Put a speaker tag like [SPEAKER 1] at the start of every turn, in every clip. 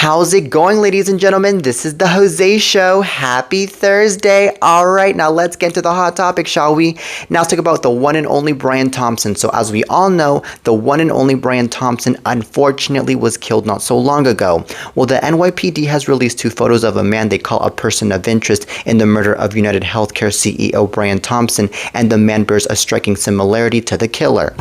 [SPEAKER 1] How's it going, ladies and gentlemen? This is the Jose Show. Happy Thursday. All right, now let's get to the hot topic, shall we? Now let's talk about the one and only Brian Thompson. So as we all know, the one and only Brian Thompson unfortunately was killed not so long ago. Well, the NYPD has released two photos of a man they call a person of interest in the murder of United Healthcare CEO Brian Thompson, and the man bears a striking similarity to the killer.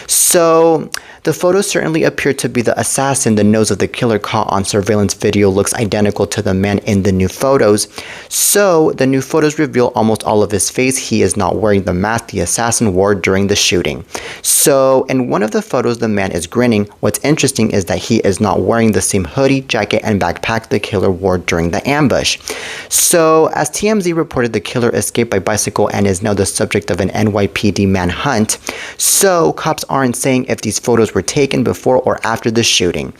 [SPEAKER 1] So the photos certainly appear to be the assassin. The nose of the killer caught on surveillance video looks identical to the man in the new photos. So the new photos reveal almost all of his face. He is not wearing the mask the assassin wore during the shooting. So in one of the photos, the man is grinning. What's interesting is that he is not wearing the same hoodie, jacket, and backpack the killer wore during the ambush. So as TMZ reported, the killer escaped by bicycle and is now the subject of an NYPD manhunt. So cops aren't saying if these photos were taken before or after the shooting.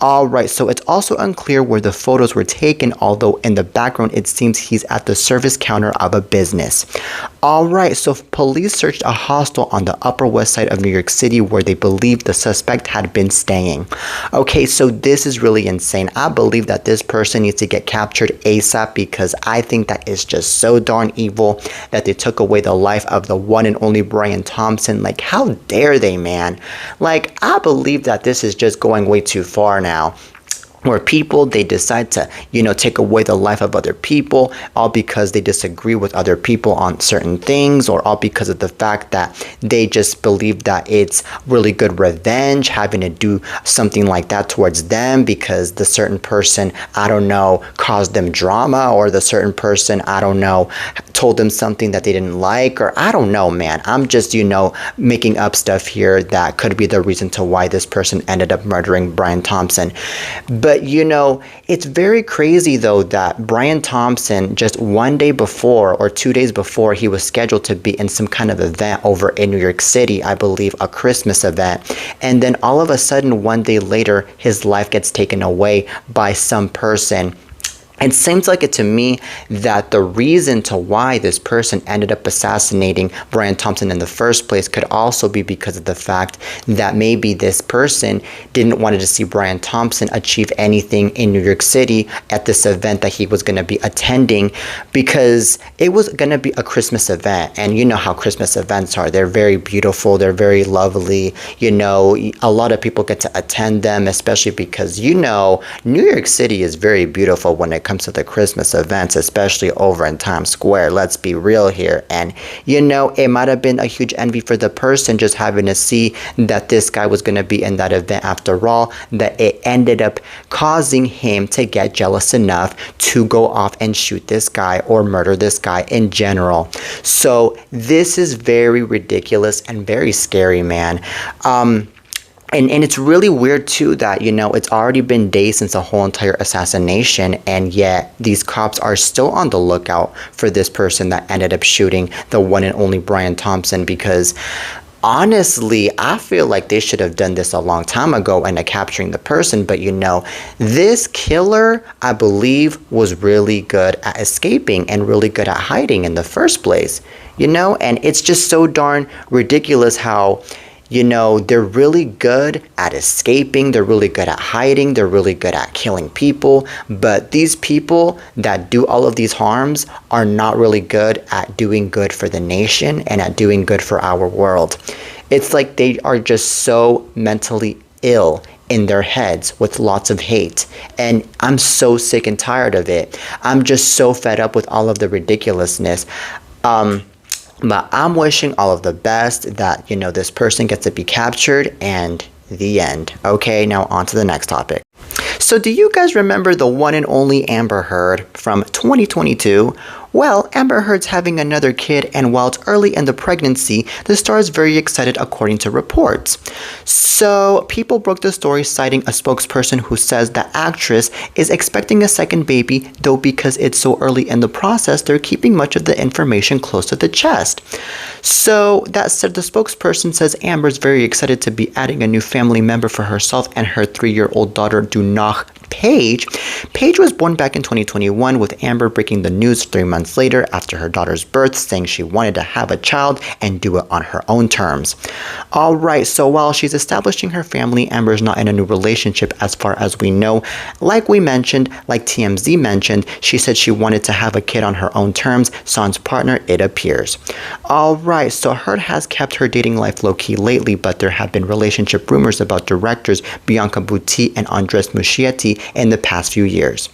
[SPEAKER 1] Alright, so it's also unclear where the photos were taken, although in the background it seems he's at the service counter of a business. Alright, so police searched a hostel on the Upper West Side of New York City where they believe the suspect had been staying. Okay, so this is really insane. I believe that this person needs to get captured ASAP because I think that is just so darn evil that they took away the life of the one and only Brian Thompson. Like, how dare they, man? Like, I believe that this is just going way too far now, where people, they decide to, take away the life of other people, all because they disagree with other people on certain things, or all because of the fact that they just believe that it's really good revenge, having to do something like that towards them because the certain person, I don't know, caused them drama, or the certain person, I don't know, told them something that they didn't like, or I don't know, man. I'm just, making up stuff here that could be the reason to why this person ended up murdering Brian Thompson. But it's very crazy though that Brian Thompson, just one day before or 2 days before, he was scheduled to be in some kind of event over in New York City, I believe a Christmas event. And then all of a sudden, one day later, his life gets taken away by some person. It seems like it to me that the reason to why this person ended up assassinating Brian Thompson in the first place could also be because of the fact that maybe this person didn't want to see Brian Thompson achieve anything in New York City at this event that he was going to be attending, because it was going to be a Christmas event. And you know how Christmas events are. They're very beautiful. They're very lovely. A lot of people get to attend them, especially because, New York City is very beautiful when it comes to the Christmas events, especially over in Times Square. Let's be real here. And it might have been a huge envy for the person just having to see that this guy was going to be in that event after all, that it ended up causing him to get jealous enough to go off and shoot this guy or murder this guy in general. So this is very ridiculous and very scary, man. And it's really weird too that, it's already been days since the whole entire assassination, and yet these cops are still on the lookout for this person that ended up shooting the one and only Brian Thompson, because honestly, I feel like they should have done this a long time ago and capturing the person. But this killer, I believe, was really good at escaping and really good at hiding in the first place, and it's just so darn ridiculous how they're really good at escaping, they're really good at hiding, they're really good at killing people, but these people that do all of these harms are not really good at doing good for the nation and at doing good for our world. It's like they are just so mentally ill in their heads with lots of hate, and I'm so sick and tired of it. I'm just so fed up with all of the ridiculousness. But I'm wishing all of the best that, this person gets to be captured, and the end. Okay, now on to the next topic. So do you guys remember the one and only Amber Heard from 2022? Well, Amber Heard's having another kid, and while it's early in the pregnancy, the star is very excited according to reports. So, people broke the story citing a spokesperson who says the actress is expecting a second baby, though because it's so early in the process, they're keeping much of the information close to the chest. So, that said, the spokesperson says Amber's very excited to be adding a new family member for herself and her 3-year-old daughter, Dunach Paige. Paige was born back in 2021, with Amber breaking the news 3 months later after her daughter's birth, saying she wanted to have a child and do it on her own terms. Alright, so while she's establishing her family, Amber's not in a new relationship as far as we know. Like we mentioned, like TMZ mentioned, she said she wanted to have a kid on her own terms, sans partner, it appears. Alright, so Heard has kept her dating life low-key lately, but there have been relationship rumors about directors Bianca Butti and Andres Muschietti in the past few years.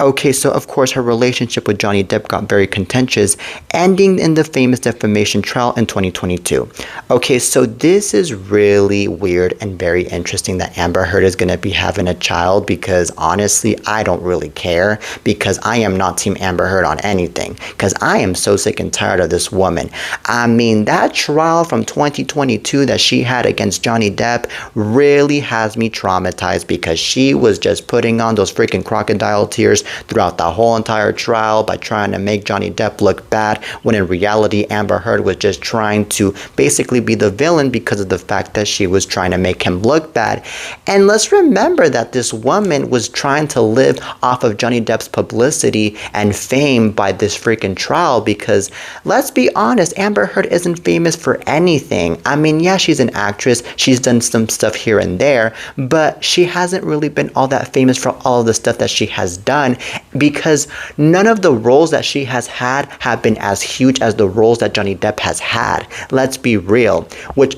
[SPEAKER 1] Okay, so of course her relationship with Johnny Depp got very contentious, ending in the famous defamation trial in 2022. Okay, so this is really weird and very interesting that Amber Heard is going to be having a child, because honestly, I don't really care, because I am not Team Amber Heard on anything, because I am so sick and tired of this woman. I mean, that trial from 2022 that she had against Johnny Depp really has me traumatized, because she was just putting on those freaking crocodile tears throughout the whole entire trial by trying to make Johnny Depp look bad, when in reality Amber Heard was just trying to basically be the villain because of the fact that she was trying to make him look bad. And let's remember that this woman was trying to live off of Johnny Depp's publicity and fame by this freaking trial, because let's be honest, Amber Heard isn't famous for anything. I mean, yeah, she's an actress, she's done some stuff here and there, but she hasn't really been all that famous for all of the stuff that she has done, because none of the roles that she has had have been as huge as the roles that Johnny Depp has had. Let's be real, which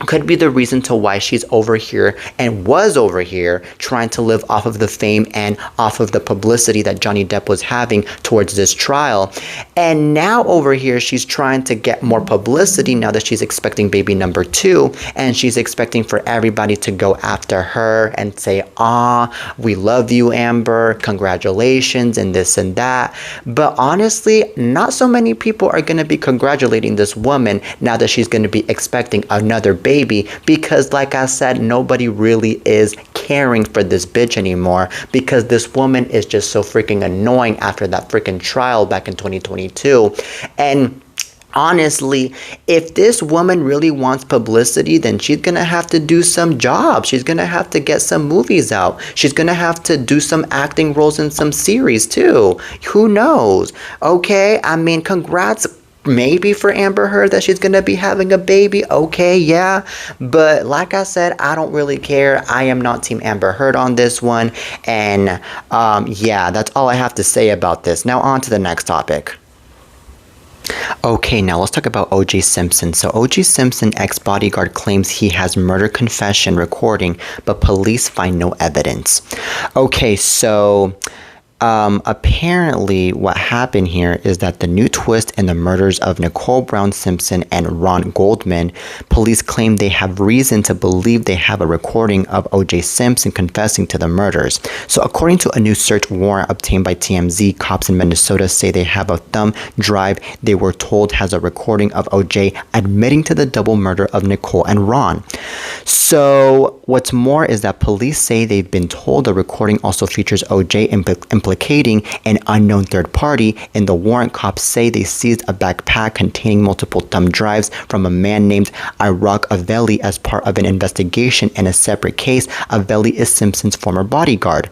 [SPEAKER 1] could be the reason to why she's over here and was over here trying to live off of the fame and off of the publicity that Johnny Depp was having towards this trial. And now over here, she's trying to get more publicity now that she's expecting baby number 2, and she's expecting for everybody to go after her and say, "Ah, we love you, Amber, congratulations," and this and that. But honestly, not so many people are going to be congratulating this woman now that she's going to be expecting another baby, because like I said, nobody really is caring for this bitch anymore, because this woman is just so freaking annoying after that freaking trial back in 2022. And honestly, if this woman really wants publicity, then she's gonna have to do some jobs. She's gonna have to get some movies out. She's gonna have to do some acting roles in some series too. Who knows? Okay, I mean, congrats maybe for Amber Heard that she's gonna be having a baby. Okay, yeah, but like I said, I don't really care. I am not Team Amber Heard on this one. And yeah, that's all I have to say about this. Now on to the next topic. Okay, now let's talk about O.J. Simpson. So O.J. Simpson, ex-bodyguard, claims he has murder confession recording, but police find no evidence. Okay, so apparently what happened here is that the new twist in the murders of Nicole Brown Simpson and Ron Goldman, police claim they have reason to believe they have a recording of O.J. Simpson confessing to the murders. So according to a new search warrant obtained by TMZ, cops in Minnesota say they have a thumb drive they were told has a recording of O.J. admitting to the double murder of Nicole and Ron. So what's more is that police say they've been told the recording also features O.J. implicating an unknown third party. In the warrant, cops say they seized a backpack containing multiple thumb drives from a man named Iraq Avelli as part of an investigation in a separate case. Avelli is Simpson's former bodyguard.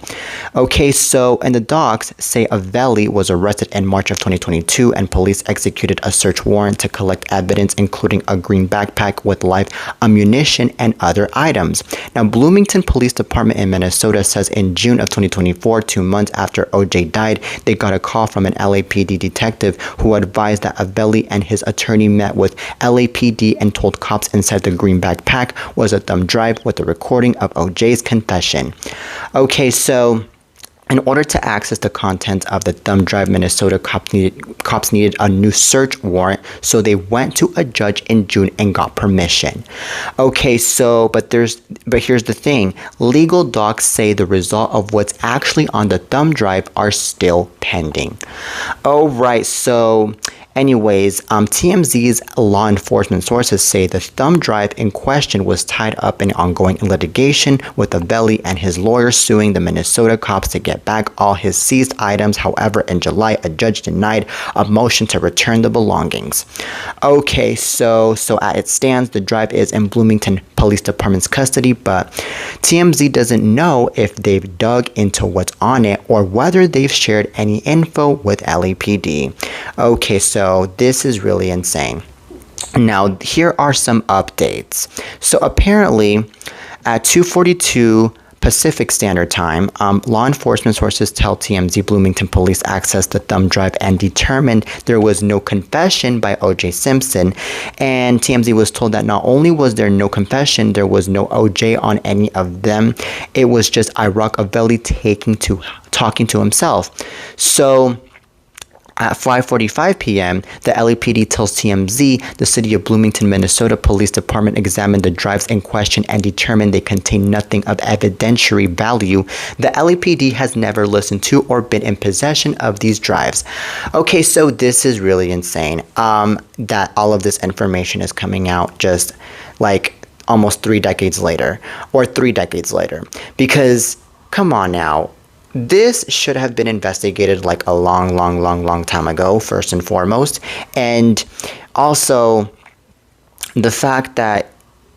[SPEAKER 1] Okay, so in the docs say Avelli was arrested in March of 2022, and police executed a search warrant to collect evidence, including a green backpack with live ammunition and other items. Now, Bloomington Police Department in Minnesota says in June of 2024, 2 months after O.J. died, they got a call from an LAPD detective who advised that Avelli and his attorney met with LAPD and told cops inside the green backpack was a thumb drive with a recording of O.J.'s confession. Okay, so in order to access the contents of the thumb drive, Minnesota cops needed a new search warrant, so they went to a judge in June and got permission. Okay, so but here's the thing. Legal docs say the result of what's actually on the thumb drive are still pending. All right, so Anyways, TMZ's law enforcement sources say the thumb drive in question was tied up in ongoing litigation with Avelli and his lawyer suing the Minnesota cops to get back all his seized items. However, in July, a judge denied a motion to return the belongings. Okay, so as it stands, the drive is in Bloomington Police Department's custody, but TMZ doesn't know if they've dug into what's on it or whether they've shared any info with LAPD. Okay, so this is really insane. Now, here are some updates. So apparently, at 2:42 Pacific Standard Time, law enforcement sources tell TMZ Bloomington police accessed the thumb drive and determined there was no confession by O.J. Simpson. And TMZ was told that not only was there no confession, there was no O.J. on any of them. It was just Iraq Avelli talking to himself. So at 5:45 p.m., the LAPD tells TMZ the City of Bloomington, Minnesota Police Department examined the drives in question and determined they contain nothing of evidentiary value. The LAPD has never listened to or been in possession of these drives. Okay, so this is really insane that all of this information is coming out just like almost 3 decades later, or 3 decades later. Because, come on now. This should have been investigated like a long time ago, first and foremost. And also, the fact that,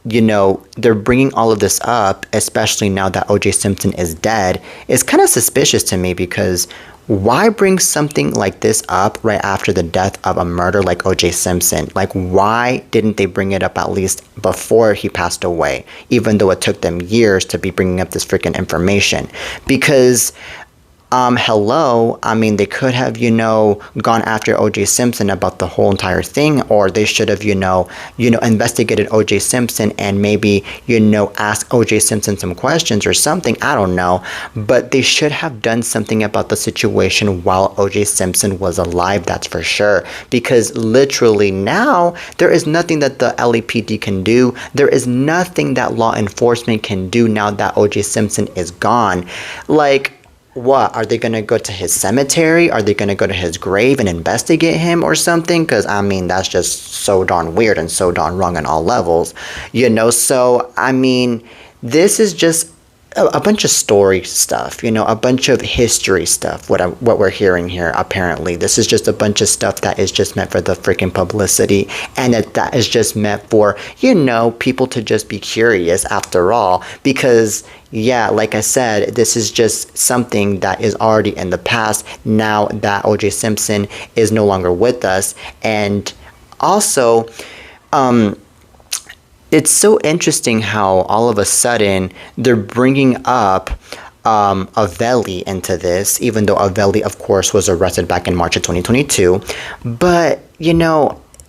[SPEAKER 1] you know, they're bringing all of this up, especially now that O.J. Simpson is dead, is kind of suspicious to me because why bring something like this up right after the death of a murder like O.J. Simpson? Like, why didn't they bring it up at least before he passed away, even though it took them years to be bringing up this freaking information? Because hello, I mean, they could have, gone after O.J. Simpson about the whole entire thing, or they should have, investigated O.J. Simpson and maybe, asked O.J. Simpson some questions or something. I don't know, but they should have done something about the situation while O.J. Simpson was alive, that's for sure, because literally now there is nothing that the LAPD can do. There is nothing that law enforcement can do now that O.J. Simpson is gone. Like, what? Are they going to go to his cemetery? Are they going to go to his grave and investigate him or something? Because, I mean, that's just so darn weird and so darn wrong on all levels. So, I mean, this is just a bunch of story stuff, a bunch of history stuff, what we're hearing here, apparently. This is just a bunch of stuff that is just meant for the freaking publicity, and that is just meant for, people to just be curious after all, because, yeah, like I said, this is just something that is already in the past now that O.J. Simpson is no longer with us. And also, it's so interesting how all of a sudden they're bringing up Avelli into this, even though Avelli, of course, was arrested back in March of 2022. But,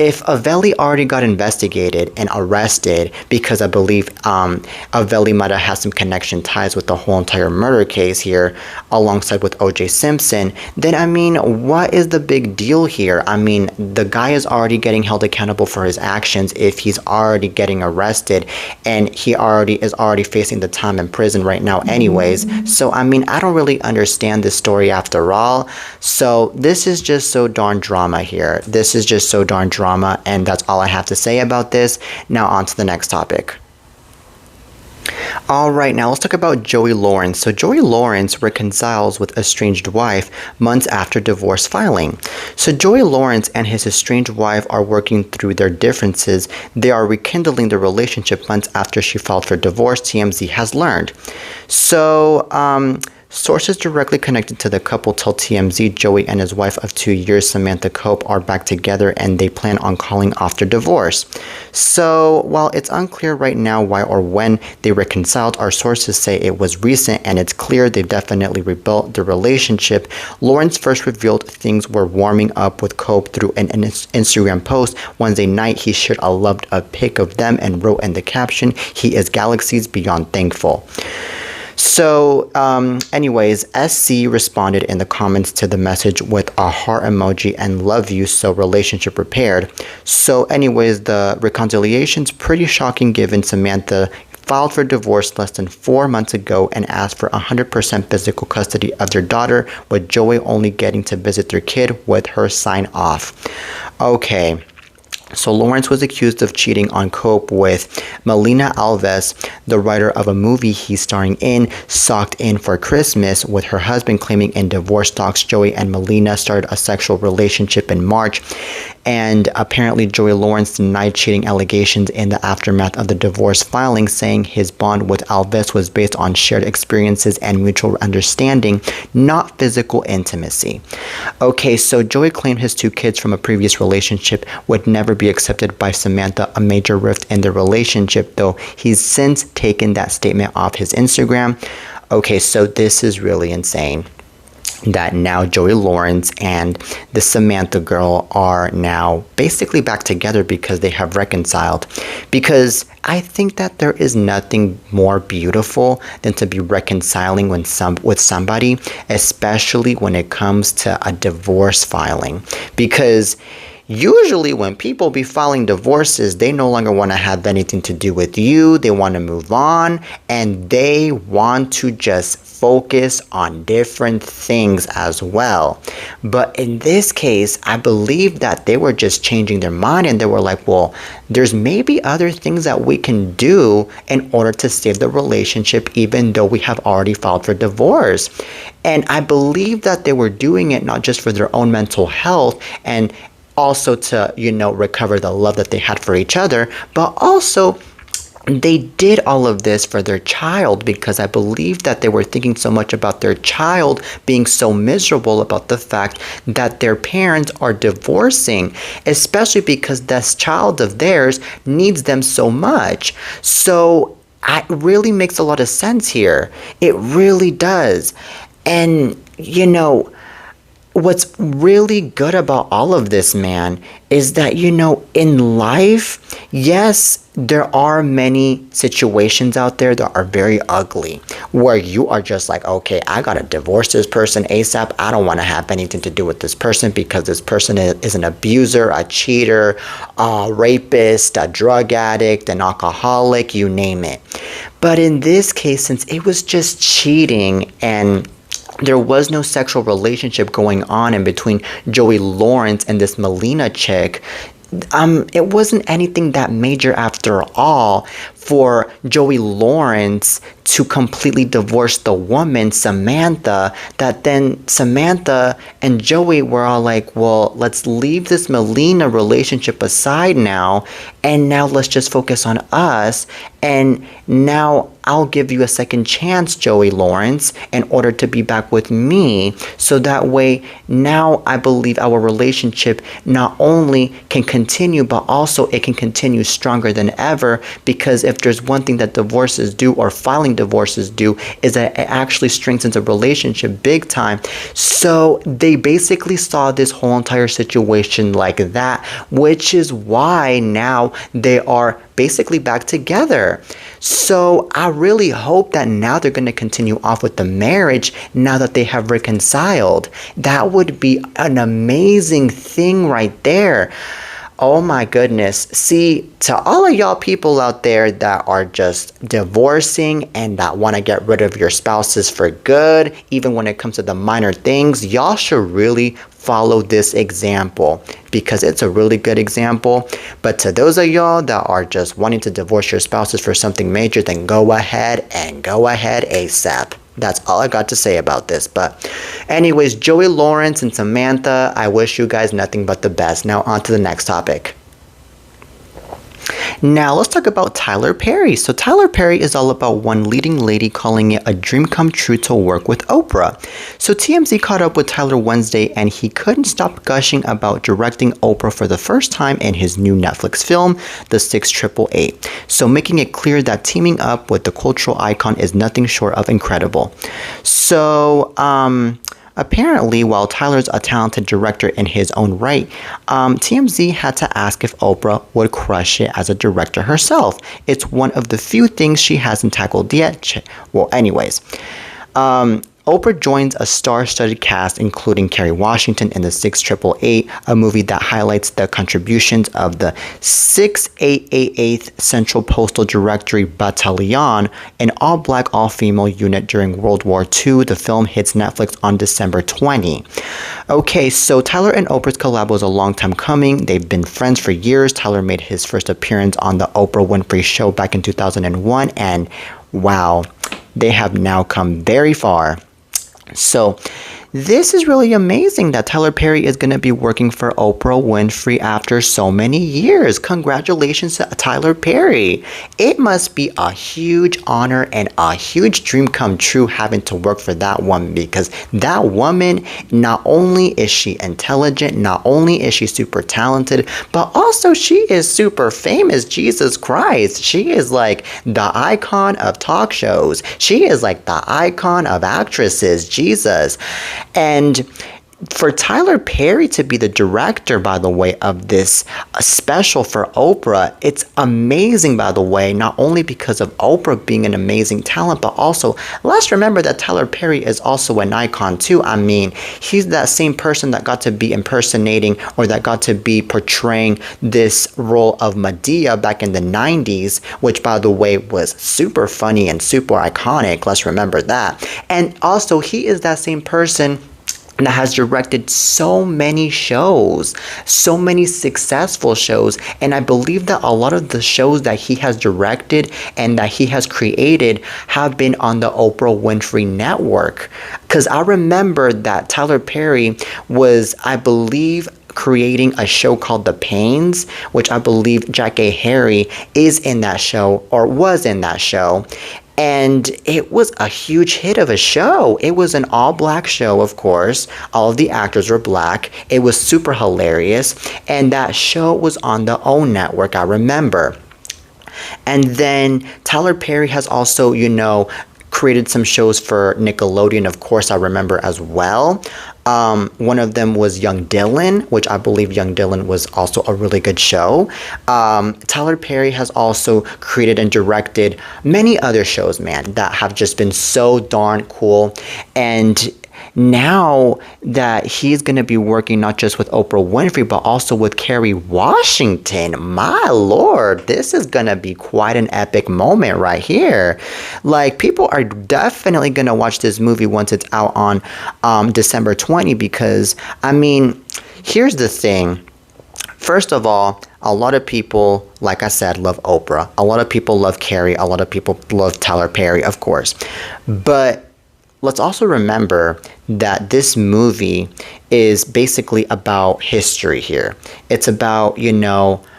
[SPEAKER 1] if Avelli already got investigated and arrested because I believe Avelli might have had some connection ties with the whole entire murder case here alongside with O.J. Simpson, then I mean, what is the big deal here? I mean, the guy is already getting held accountable for his actions if he's already getting arrested, and he is already facing the time in prison right now anyways. So, I mean, I don't really understand this story after all. So, this is just so darn drama here. This is just so darn drama. And that's all I have to say about this. Now on to the next topic. Alright, now let's talk about Joey Lawrence. So Joey Lawrence reconciles with estranged wife months after divorce filing. So Joey Lawrence and his estranged wife are working through their differences. They are rekindling the relationship months after she filed for divorce, TMZ has learned. So, sources directly connected to the couple tell TMZ Joey and his wife of 2 years, Samantha Cope, are back together and they plan on calling off their divorce. So, while it's unclear right now why or when they reconciled, our sources say it was recent and it's clear they definitely rebuilt the relationship. Lawrence first revealed things were warming up with Cope through an Instagram post. Wednesday night, he shared a pic of them and wrote in the caption, "He is galaxies beyond thankful." So, anyways, SC responded in the comments to the message with a heart emoji and love you, so relationship repaired. So, anyways, the reconciliation's pretty shocking given Samantha filed for divorce less than 4 months ago and asked for 100% physical custody of their daughter, with Joey only getting to visit their kid with her sign off. Okay. So Lawrence was accused of cheating on Cope with Melina Alves, the writer of a movie he's starring in, Socked In for Christmas, with her husband claiming in divorce talks Joey and Melina started a sexual relationship in March. And apparently Joey Lawrence denied cheating allegations in the aftermath of the divorce filing, saying his bond with Alves was based on shared experiences and mutual understanding, not physical intimacy. Okay, so Joey claimed his 2 kids from a previous relationship would never be accepted by Samantha, a major rift in the relationship, though he's since taken that statement off his Instagram. Okay, so this is really insane that now Joey Lawrence and the Samantha girl are now basically back together because they have reconciled. Because I think that there is nothing more beautiful than to be reconciling with somebody, especially when it comes to a divorce filing. Because usually when people be filing divorces, they no longer want to have anything to do with you. They want to move on, and they want to just focus on different things as well. But in this case, I believe that they were just changing their mind, and they were like, well, there's maybe other things that we can do in order to save the relationship, even though we have already filed for divorce. And I believe that they were doing it not just for their own mental health and also to, recover the love that they had for each other, but also they did all of this for their child, because I believe that they were thinking so much about their child being so miserable about the fact that their parents are divorcing, especially because this child of theirs needs them so much. So it really makes a lot of sense here. It really does. And, what's really good about all of this, man, is that, in life, yes, there are many situations out there that are very ugly, where you are just like, okay, I gotta divorce this person ASAP. I don't want to have anything to do with this person because this person is an abuser, a cheater, a rapist, a drug addict, an alcoholic, you name it. But in this case, since it was just cheating and there was no sexual relationship going on in between Joey Lawrence and this Melina chick, it wasn't anything that major after all for Joey Lawrence to completely divorce the woman, Samantha, that then Samantha and Joey were all like, well, let's leave this Melina relationship aside now, and now let's just focus on us, and now I'll give you a second chance, Joey Lawrence, in order to be back with me, so that way now I believe our relationship not only can continue, but also it can continue stronger than ever, because if there's one thing that divorces do, or filing divorces do, is that it actually strengthens a relationship big time. So they basically saw this whole entire situation like that, which is why now they are basically back together. So I really hope that now they're going to continue off with the marriage now that they have reconciled. That would be an amazing thing right there. Oh my goodness. See, to all of y'all people out there that are just divorcing and that want to get rid of your spouses for good, even when it comes to the minor things, y'all should really follow this example, because it's a really good example. But to those of y'all that are just wanting to divorce your spouses for something major, then go ahead ASAP. That's all I got to say about this. But anyways, Joey Lawrence and Samantha, I wish you guys nothing but the best. Now on to the next topic. Now let's talk about Tyler Perry. So Tyler Perry is all about one leading lady calling it a dream come true to work with Oprah. So TMZ caught up with Tyler Wednesday, and he couldn't stop gushing about directing Oprah for the first time in his new Netflix film, The 6888. So making it clear that teaming up with the cultural icon is nothing short of incredible. So, apparently, while Tyler's a talented director in his own right, TMZ had to ask if Oprah would crush it as a director herself. It's one of the few things she hasn't tackled yet. Well, anyways, Oprah joins a star-studded cast including Kerry Washington in the 6888, a movie that highlights the contributions of the 6888th Central Postal Directory Battalion, an all-black, all-female unit during World War II. The film hits Netflix on December 20. Okay, so Tyler and Oprah's collab was a long time coming. They've been friends for years. Tyler made his first appearance on the Oprah Winfrey Show back in 2001, and wow, they have now come very far. So this is really amazing that Tyler Perry is going to be working for Oprah Winfrey after so many years. Congratulations to Tyler Perry. It must be a huge honor and a huge dream come true having to work for that woman, because that woman, not only is she intelligent, not only is she super talented, but also she is super famous. Jesus Christ. She is like the icon of talk shows. She is like the icon of actresses. Jesus. And for Tyler Perry to be the director, by the way, of this special for Oprah, it's amazing, by the way, not only because of Oprah being an amazing talent, but also let's remember that Tyler Perry is also an icon too. I mean, he's that same person that got to be impersonating, or that got to be portraying this role of Medea back in the 90s, which, by the way, was super funny and super iconic. Let's remember that. And also, he is that same person that has directed so many shows, so many successful shows. And I believe that a lot of the shows that he has directed and that he has created have been on the Oprah Winfrey Network. Because I remember that Tyler Perry was, I believe, creating a show called The Pains, which I believe Jack A. Harry is in that show, or was in that show. And it was a huge hit of a show. It was an all-black show, of course. All of the actors were black. It was super hilarious. And that show was on the OWN network, I remember. And then Tyler Perry has also, created some shows for Nickelodeon, of course, I remember as well. One of them was Young Dylan, which I believe Young Dylan was also a really good show. Tyler Perry has also created and directed many other shows, man, that have just been so darn cool. And now that he's going to be working not just with Oprah Winfrey, but also with Kerry Washington, my lord, this is going to be quite an epic moment right here. Like, people are definitely going to watch this movie once it's out on December 20, because, I mean, here's the thing. First of all, a lot of people, like I said, love Oprah. A lot of people love Kerry. A lot of people love Tyler Perry, of course. But let's also remember that this movie is basically about history here. It's about,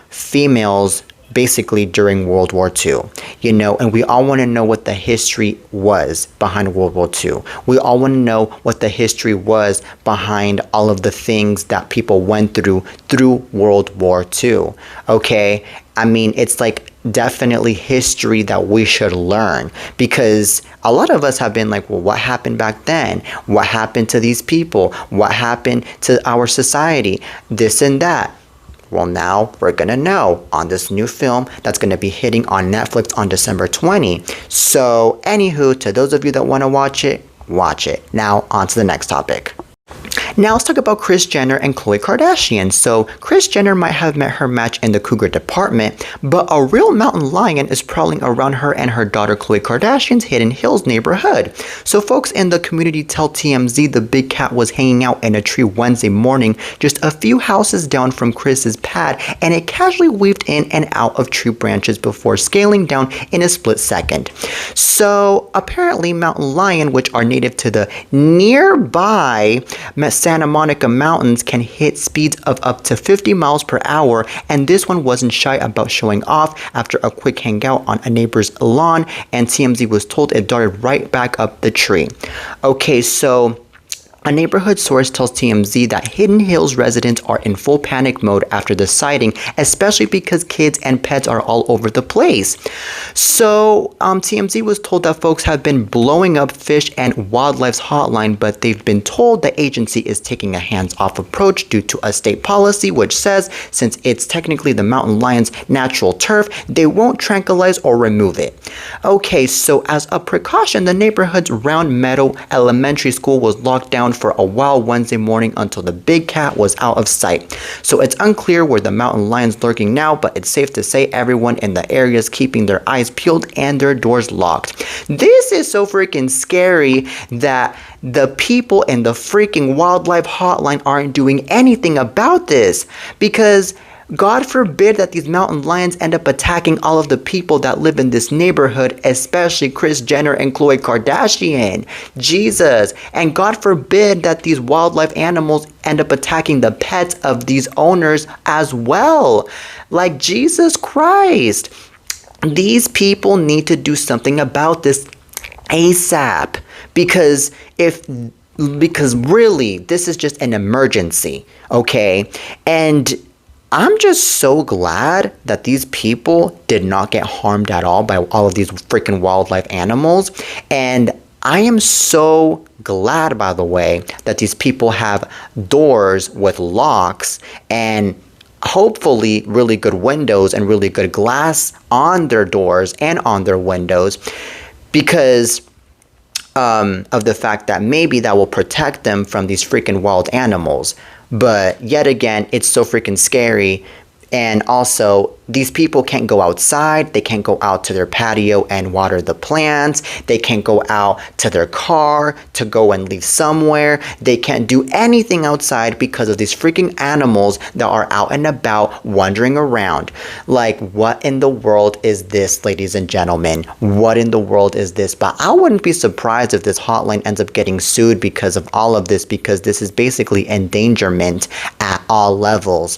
[SPEAKER 1] females basically during World War II, and we all want to know what the history was behind World War II. We all want to know what the history was behind all of the things that people went through World War II, okay? I mean, it's like definitely history that we should learn, because a lot of us have been like, well, what happened back then? What happened to these people? What happened to our society? This and that. Well, now we're going to know on this new film that's going to be hitting on Netflix on December 20. So, anywho, to those of you that want to watch it, watch it. Now, on to the next topic. Now let's talk about Kris Jenner and Khloe Kardashian. So Kris Jenner might have met her match in the cougar department, but a real mountain lion is prowling around her and her daughter Khloe Kardashian's Hidden Hills neighborhood. So folks in the community tell TMZ the big cat was hanging out in a tree Wednesday morning just a few houses down from Kris's pad, and it casually weaved in and out of tree branches before scaling down in a split second. So apparently mountain lion, which are native to the nearby Santa Monica Mountains, can hit speeds of up to 50 miles per hour, and this one wasn't shy about showing off after a quick hangout on a neighbor's lawn, and TMZ was told it darted right back up the tree. Okay, so A neighborhood source tells TMZ that Hidden Hills residents are in full panic mode after the sighting, especially because kids and pets are all over the place. So, TMZ was told that folks have been blowing up Fish and Wildlife's hotline, but they've been told the agency is taking a hands-off approach due to a state policy which says since it's technically the mountain lion's natural turf, they won't tranquilize or remove it. Okay, so as a precaution, the neighborhood's Round Meadow Elementary School was locked down for a while Wednesday morning until the big cat was out of sight. So it's unclear where the mountain lion's lurking now, but it's safe to say everyone in the area is keeping their eyes peeled and their doors locked. This is so freaking scary that the people in the freaking wildlife hotline aren't doing anything about this, because God forbid that these mountain lions end up attacking all of the people that live in this neighborhood, especially Kris Jenner and Khloe Kardashian. Jesus. And God forbid that these wildlife animals end up attacking the pets of these owners as well. Like, Jesus Christ. These people need to do something about this ASAP. Because really, this is just an emergency. Okay? And I'm just so glad that these people did not get harmed at all by all of these freaking wildlife animals. And I am so glad, by the way, that these people have doors with locks and hopefully really good windows and really good glass on their doors and on their windows, because of the fact that maybe that will protect them from these freaking wild animals. But yet again, it's so freaking scary. And also, these people can't go outside. They can't go out to their patio and water the plants. They can't go out to their car to go and leave somewhere. They can't do anything outside because of these freaking animals that are out and about wandering around. Like, what in the world is this, ladies and gentlemen? What in the world is this? But I wouldn't be surprised if this hotline ends up getting sued because of all of this, because this is basically endangerment at all levels.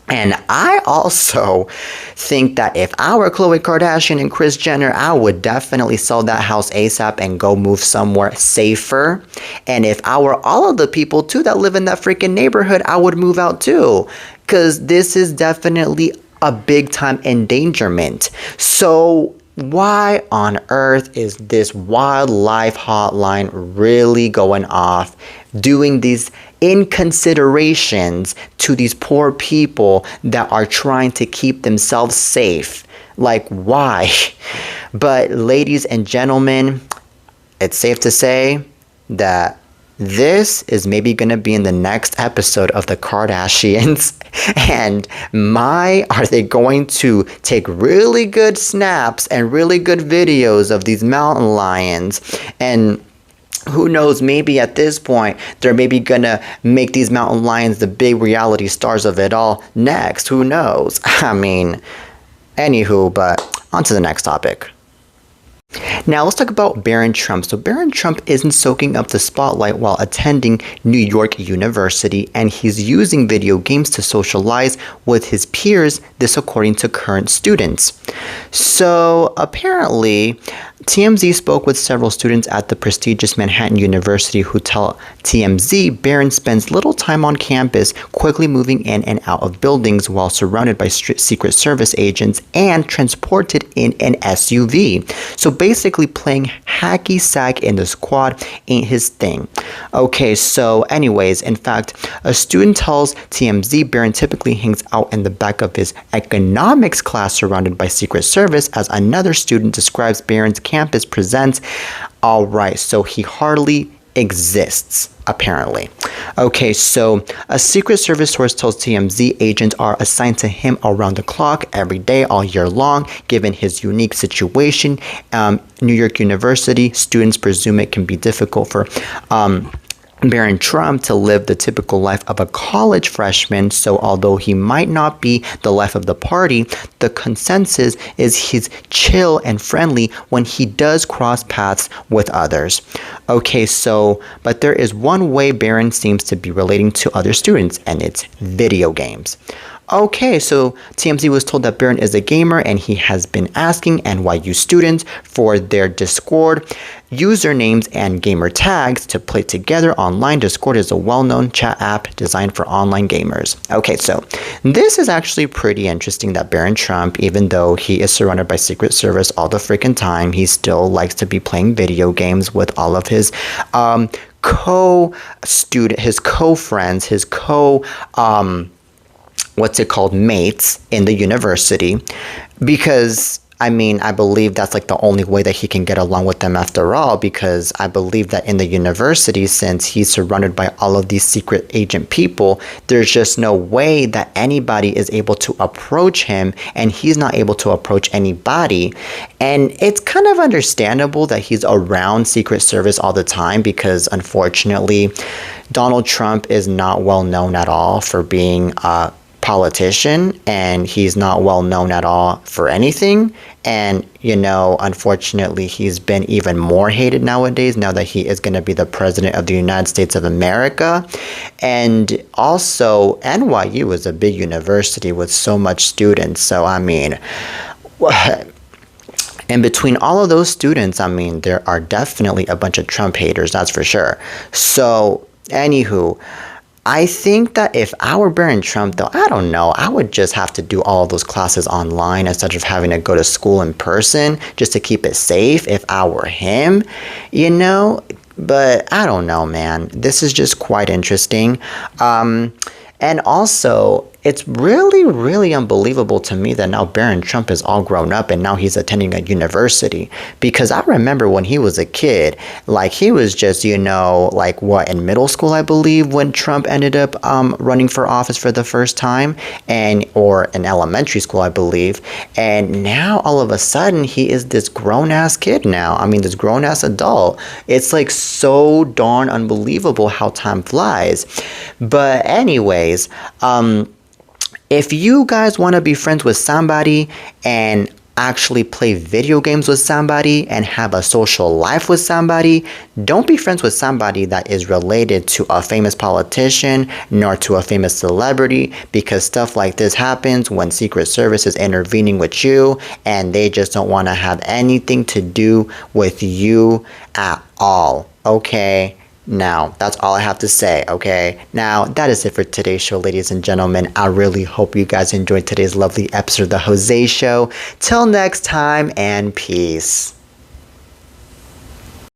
[SPEAKER 1] And I also think that if I were Khloe Kardashian and Kris Jenner, I would definitely sell that house ASAP and go move somewhere safer. And if I were all of the people too that live in that freaking neighborhood, I would move out too. Because this is definitely a big time endangerment. So why on earth is this wildlife hotline really going off, doing these inconsiderations to these poor people that are trying to keep themselves safe? Like, why? But ladies and gentlemen, it's safe to say that this is maybe going to be in the next episode of the Kardashians. And are they going to take really good snaps and really good videos of these mountain lions? And who knows, maybe at this point, they're maybe gonna make these mountain lions the big reality stars of it all next. Who knows? I mean, anywho, but on to the next topic. Now let's talk about Barron Trump. So Barron Trump isn't soaking up the spotlight while attending New York University, and he's using video games to socialize with his peers, this according to current students. So apparently, TMZ spoke with several students at the prestigious Manhattan University who tell TMZ Barron spends little time on campus, quickly moving in and out of buildings while surrounded by Secret Service agents and transported in an SUV. So basically playing hacky sack in the squad ain't his thing. Okay, so anyways, in fact, a student tells TMZ Barron typically hangs out in the back of his economics class surrounded by Secret Service, as another student describes Barron's campus presents. All right, so he hardly exists, apparently. Okay, so a Secret Service source tells TMZ agents are assigned to him around the clock, every day, all year long. Given his unique situation, New York University students presume it can be difficult for Barron Trump to live the typical life of a college freshman. So although he might not be the life of the party, the consensus is he's chill and friendly when he does cross paths with others. Okay, so, but there is one way Barron seems to be relating to other students, and it's video games. Okay, so TMZ was told that Barron is a gamer and he has been asking NYU students for their Discord usernames and gamer tags to play together online. Discord is a well-known chat app designed for online gamers. Okay, so this is actually pretty interesting that Barron Trump, even though he is surrounded by Secret Service all the freaking time, he still likes to be playing video games with all of his co-student, his co-friends, his what's it called, mates in the university, because I mean, I believe that's like the only way that he can get along with them after all, because I believe that in the university, since he's surrounded by all of these secret agent people, there's just no way that anybody is able to approach him, and he's not able to approach anybody. And it's kind of understandable that he's around Secret Service all the time, because unfortunately, Donald Trump is not well known at all for being politician, and he's not well known at all for anything. And you know, unfortunately, he's been even more hated nowadays, now that he is going to be the president of the United States of America. And also, NYU is a big university with so much students, so I mean, in between all of those students, I mean, there are definitely a bunch of Trump haters, that's for sure. So anywho, I think that if I were Barron Trump, though, I don't know, I would just have to do all of those classes online instead of having to go to school in person, just to keep it safe if I were him, you know? But I don't know, man. This is just quite interesting. And also, it's really, really unbelievable to me that now Barron Trump is all grown up and now he's attending a university. Because I remember when he was a kid, like he was just, you know, like what, in middle school, I believe, when Trump ended up running for office for the first time, and or in elementary school, I believe. And now all of a sudden he is this grown-ass kid now. I mean, this grown-ass adult. It's like so darn unbelievable how time flies. But anyways, if you guys want to be friends with somebody and actually play video games with somebody and have a social life with somebody, don't be friends with somebody that is related to a famous politician nor to a famous celebrity, because stuff like this happens when Secret Service is intervening with you and they just don't want to have anything to do with you at all. Okay? Now, that's all I have to say, okay? Now, that is it for today's show, ladies and gentlemen. I really hope you guys enjoyed today's lovely episode of The Jose Show. Till next time, and peace.